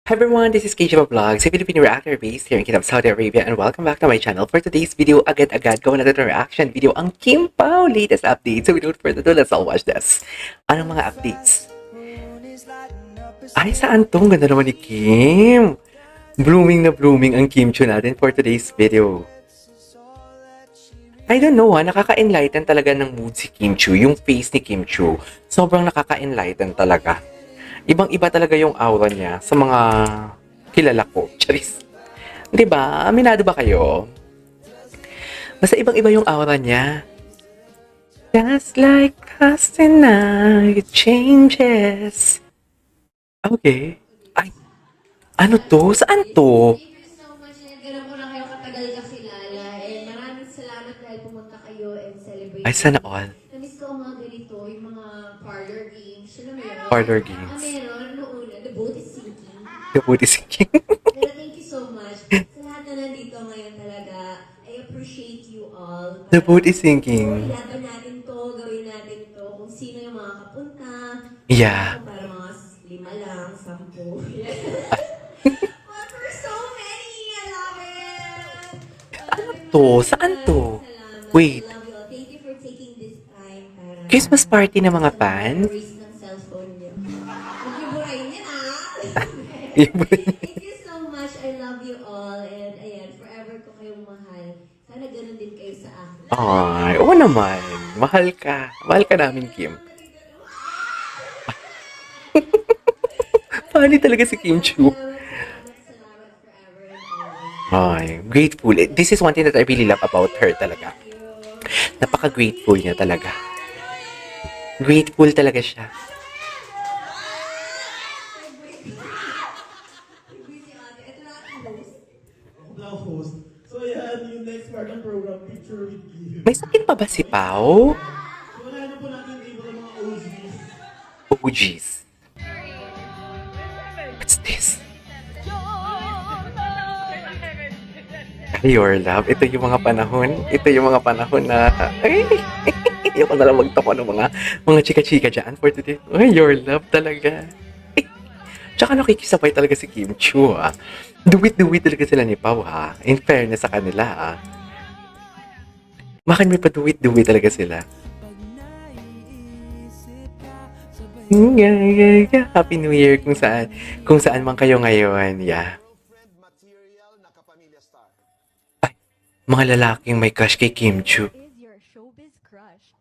Hi everyone, this is KJ Vlogs, a Filipino reactor based here in Kingdom, Saudi Arabia, and welcome back to my channel. For today's video, agad-agad gawa natin ng reaction video ang Kim Pao latest update. So without further ado, let's all watch this. Anong mga updates? Ay, saan to? Ang ganda naman ni Kim. Blooming na blooming ang Kim Chu natin for today's video. I don't know nakaka-enlighten talaga ng mood si Kim Chu, yung face ni Kim Chu. Sobrang nakaka-enlighten talaga. Ibang-iba talaga yung aura niya sa mga kilala ko. Charis. 'Di ba? Aminado ba kayo? Basta ibang-iba yung aura niya. Just like past and now, it changes. Okay. Ay, ano to? Saan to? Thank you so much. Ganun ko lang kayo katagal kakilala. And maraming salamat dahil pumunta kayo and celebrate. Ay, sana all. Namiss ko ang mga ganito, yung mga parlor games. Alam mo yun? Parlor games. Meron, noong una, the boat is sinking. Kaputi si Kim. Pero thank you so much. Sa lahat na nandito ngayon talaga, I appreciate you all. The boat is sinking. Ilaban natin to, gawin natin to, kung sino yung mga kapunta. Yeah. Para mga 5 lang, 10. But for so many, I love it! To? Saan to? Wait. I love you all. Thank you for taking this time para... Christmas party ng mga fans? Memories ng cellphone niyo. Huwag niyo burahin yan, Thank you so much. I love you all. And ayan, forever ko kayong mahal. Sana ganun din kayo sa akin. Ay, oo naman. Mahal ka. Mahal ka namin, Kim. Funny talaga si Kim Chu. Salamat forever and always. Ay, grateful. This is one thing that I really love about her talaga. Napaka-grateful niya talaga. Grateful talaga siya. Now host. So yan, yung next part ng program, Picture with Kim. May sakit pa ba si Pao? So wala na po natin yung iba ng mga OGs. OGs. What's this? Your love. Ito yung mga panahon. Ito yung mga panahon na... Ay! Ayoko na lang magtoko ng mga chika-chika dyan for today. Ay, your love talaga. Tsaka nakikisabay talaga si Kim Chu, Duwit-duwit talaga sila ni Pao, In fairness sa kanila, Bakit may paduwit-duwit talaga sila? Happy New Year kung saan man kayo ngayon, Ay, mga lalaking may crush kay Kim Chu. Is your showbiz crush?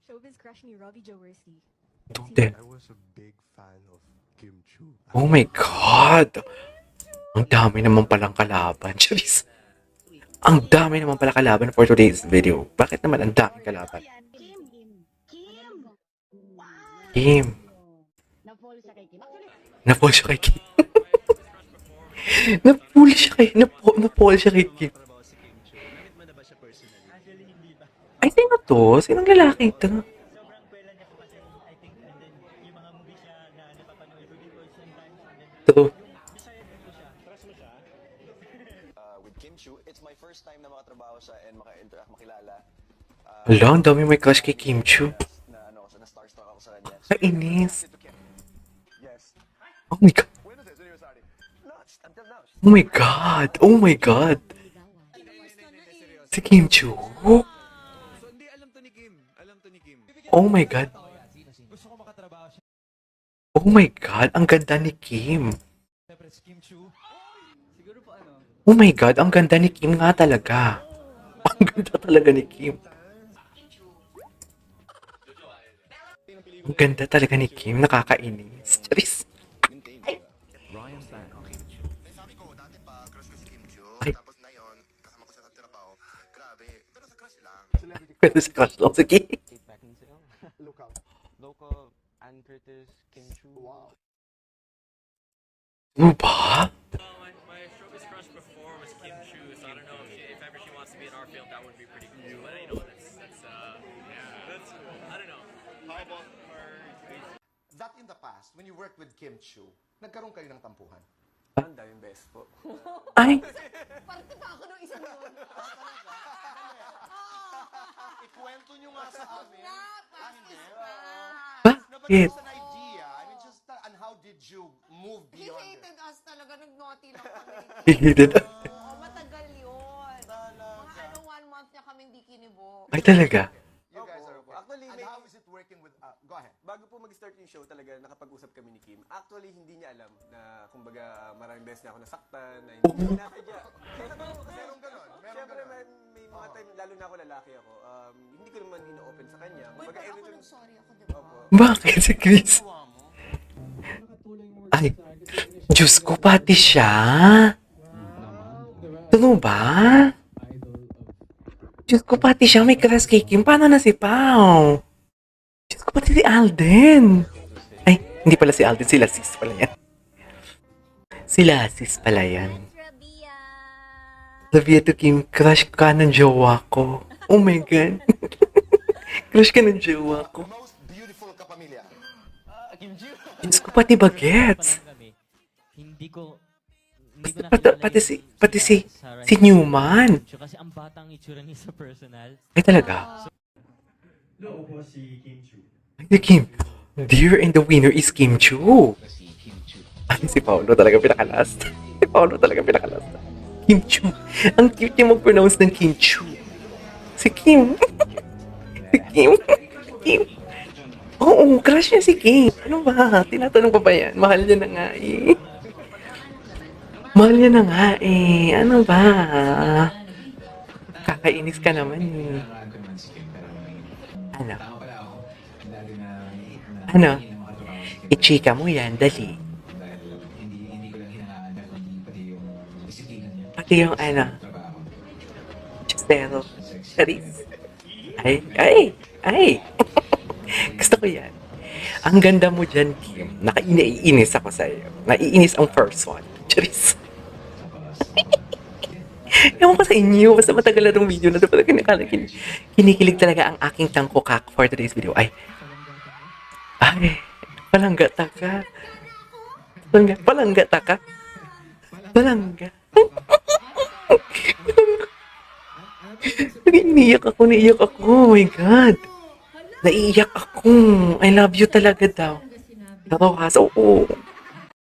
Showbiz crush ni Robbie Jowersi. Don't tell. I was a big fan of Kim Chu. Oh my God! Ang dami naman palang kalaban. Charis. Ang dami naman pala kalaban for today's video. Bakit naman ang daming kalaban? Kim. Na-fall siya kay Kim. Na-fall siya kay Na-fall siya kay Kim. Ay, sino to? Sinong lalaki ito? To. With Kim Chu, it's my first time na makatrabaho siya and makilala. Hala, ang dami may crush kay Kim Chu. Na starstruck ako sa kanya. Kainis. Yes. Oh my God. When was it? When you started? No, it's until now. Oh my God. Oh my God. Si Kim Chu. So, hindi alam to ni Kim. Alam to ni Kim. Oh my God. Gusto ko makatrabaho siya. Oh my God. Ang ganda ni Kim. Siyempre, si Kim Chu. Siguro po ano. Oh my God. Ang ganda ni Kim nga talaga. Ang ganda talaga ni Kim. Ang ganda talaga ni Kim. Nakakainis. Charis. Sabi ko, dati pa, crush ko si Kim Chu. Ay. Tapos ngayon, kasama ko sa trabaho. Grabe, pero sa crush lang. Pwede si crush lang. Sige. Local Ann Curtis, Kim Chu. Wow. Ano ba? My showbiz crush before was Kim Chu, so I don't know if ever she wants to be in our field, that would be pretty cool. But you know, that's cool. I don't know. How about her? That in the past, when you worked with Kim Chu, nagkaroon kayo ng tampuhan. Ang daming best po. Ay. Parte pa ako ng isang doon. Ikwento nyo nga sa amin. Hindi. Bakit? Just an idea. I mean, just, and how did you move He beyond hated it? talaga, nag-naughty lang kami. Higided. Oo, matagal yun. Mga 1 month niya kaming di kinibo. Ay, talaga? You guys are okay. Actually, And how is it working with, go ahead. Bago po mag-start yung show talaga, nakapag-usap kami ni Kim. Actually, hindi niya alam na, kumbaga, maraming beses niya ako nasaktan, na hindi niya nasadya. Meron ganon, meron Siyempre, ganon. may mga time, lalo na ako lalaki ako, hindi ko naman ino-open sa kanya. Uy, Kumbaga, pero ako every time, nag-sorry ako, di ba? Opo. Bakit si Chris? Ay, Diyos ko, pati siya. Ano ba? Diyos ko, pati siya may crush kay Kim. Paano na si Pao? Diyos ko, pati si Alden. Ay, hindi pala si Alden. Sila sis pala yan. Sila sis pala yan. Labia to Kim, crush ka ng jowa ko. Oh my God. Crush ka ng jowa ko. Most beautiful kapamilya. Diyos ko, pati bagets. Hindi ko Pati si Newman. Kasi ang batang itsura niya sa personal. Ay, talaga? No po si Kim Chu. Ay, si Kim. Dear, and the winner is Kim Chu. Ay, si Paolo talaga pinakalast. Si Paolo talaga pinakalast. Kim Chu. Ang cute niya mag-pronounce ng Kim Chu. Si Kim. Si Kim. Kim. Oo, crush niya si Kim. Ano ba? Tinatanong pa ba yan? Mahal niya na nga eh. Mahal niya na nga eh. Ano ba? Kakainis ka naman eh. Ano? Ano? I-chika mo yan, dali. Pati yung ano? Chistero. Charis. Ay! Gusto ko yan. Ang ganda mo dyan, Kim. Naiinis ako sa'yo. Naiinis ang first one. Charis. Ewan ko sa inyo, basta matagal na itong video na ito. Kinikilig talaga ang aking tangkokak for today's video. Ay, palangga taka. Palangga taka. Palangga. Naiiyak ako. Oh my God. Naiiyak ako. I love you talaga daw. Tarohas, oo.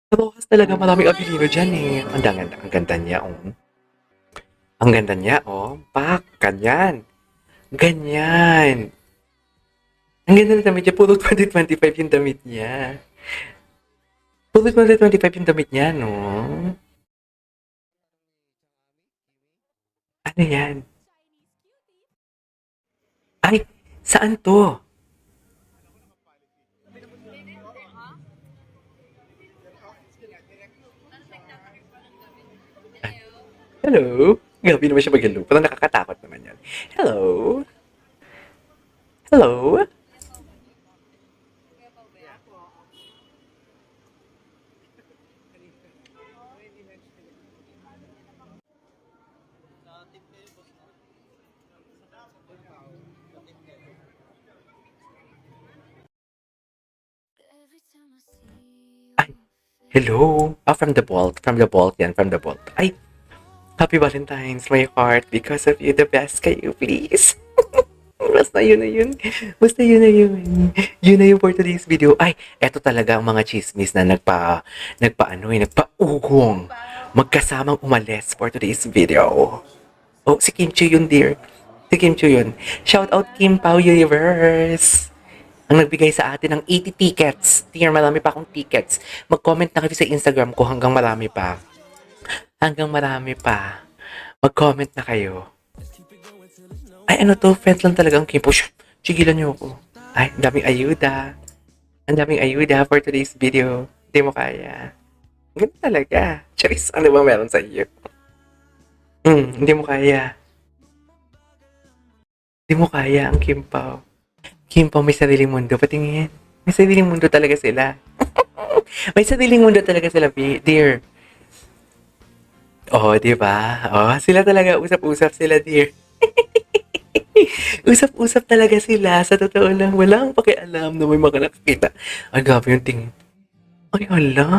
Tarohas talaga, maraming abilino dyan eh. Ang ganda niya, oh. Ang ganda niya, oh. Pak, ganyan. Ganyan. Ang ganda ng damit niya. Puro 2025 yung damit niya. Puro 2025 yung damit niya, no? Ano yan? Ay, saan to? Hello? Grabe naman siya mag-hello. Parang nakakatakot naman yan. Hello? Hello? Ay, hello? From the vault. From the vault yan. From the vault. Ay, Happy Valentine's, my heart. Because of you, the best kayo, please. Basta yun na yun. Basta yun na yun. Yun na yun for today's video. Ay, eto talaga ang mga chismis na nagpa-ugong. Magkasamang umalis for today's video. Oh, si Kim Chu yun, dear. Si Kim Chu yun. Shout out Kim Pao Universe. Ang nagbigay sa atin ng 80 tickets. Dear, marami pa akong tickets. Mag-comment na kayo sa Instagram ko hanggang marami pa. Mag-comment na kayo. Ay, ano to? Friends lang talaga ang Kim Pao. Sigilan niyo ako. Ay, ang daming ayuda. Ang daming ayuda for today's video. Hindi mo kaya. Ganun talaga. Charis, ano ba meron sa iyo? Hindi mo kaya. Hindi mo kaya ang Kim Pao. Kim Pao may sariling mundo. Patingin. May sariling mundo talaga sila. May sariling mundo talaga sila, dear. Oh, di ba? Oh, sila talaga. Usap-usap sila, dear. Usap-usap talaga sila. Sa totoo lang, walang pakialam na may mga nakakita. Ay, gabi yung tingin. Ay, hala.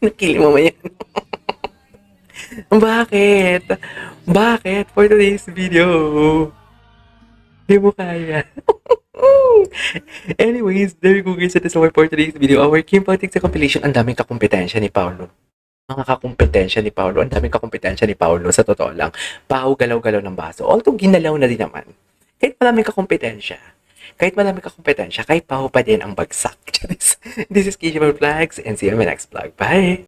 Nakili mo man yan. Bakit? Bakit? For today's video. Hindi mo kaya. Anyways, there you go guys. That is our for today's video. Our Kim Politics compilation. Ang daming kakumpetensya ni Paolo. Mga kakumpetensya ni Paolo. Ang daming kakumpetensya ni Paolo. Sa totoo lang. Pau, galaw-galaw ng baso. Although, ginalaw na din naman. Kahit maraming kakumpetensya. Kahit Pau pa din ang bagsak. This is Kisha Flags and see you in my next vlog. Bye!